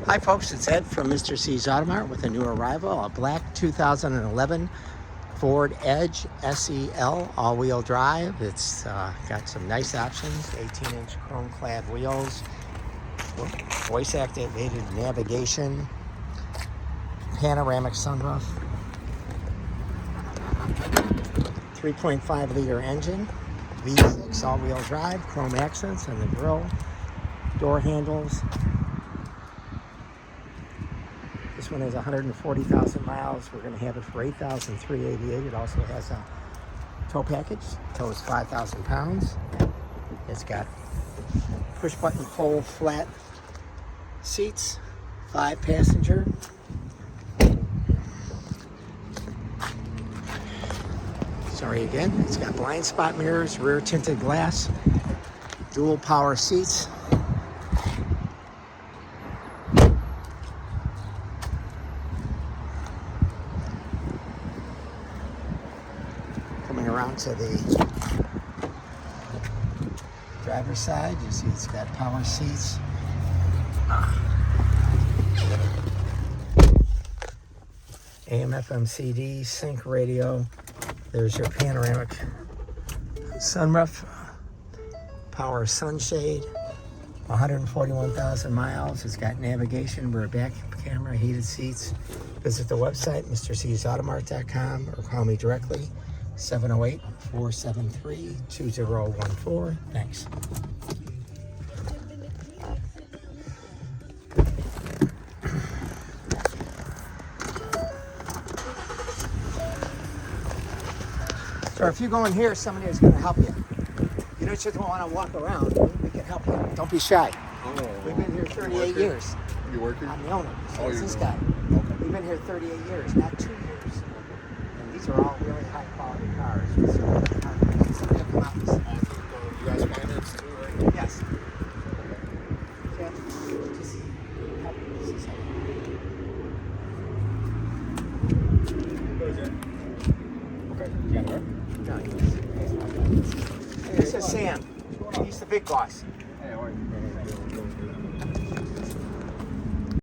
Hi folks, it's Ed from Mr. C's Auto Mart with a new arrival, a black 2011 Ford Edge SEL all-wheel drive. It's got some nice options, 18-inch chrome-clad wheels, voice-activated navigation, panoramic sunroof, 3.5-liter engine, V6 all-wheel drive, chrome accents on the grille, door handles. This one has 140,000 miles. We're going to have it for $8,388. It also has a tow package. Tow is 5,000 pounds. It's got push button pull flat seats, 5-passenger. Sorry again. It's got blind spot mirrors, rear tinted glass, dual power seats. Coming around to the driver's side, you see it's got power seats. AM, FM, CD, sync radio. There's your panoramic sunroof, power sunshade, 141,000 miles. It's got navigation, rear back camera, heated seats. Visit the website, MrC'sAutomart.com, or call me directly, 708-473-2014. Thanks. So if you go in here, somebody is going to help you. You don't just want to walk around. We can help you. Don't be shy. Oh, We've been here 38 years. You working? I'm the owner. So you're this the guy. owner. Okay. We've been here 38 years, not 2 years. And these are all really high quality cars. So somebody will come out and see. You guys finance too, right? Yes. Okay. Just help you see something. Okay. You got it, No, this is Sam. He's the big boss. Hey, how are you?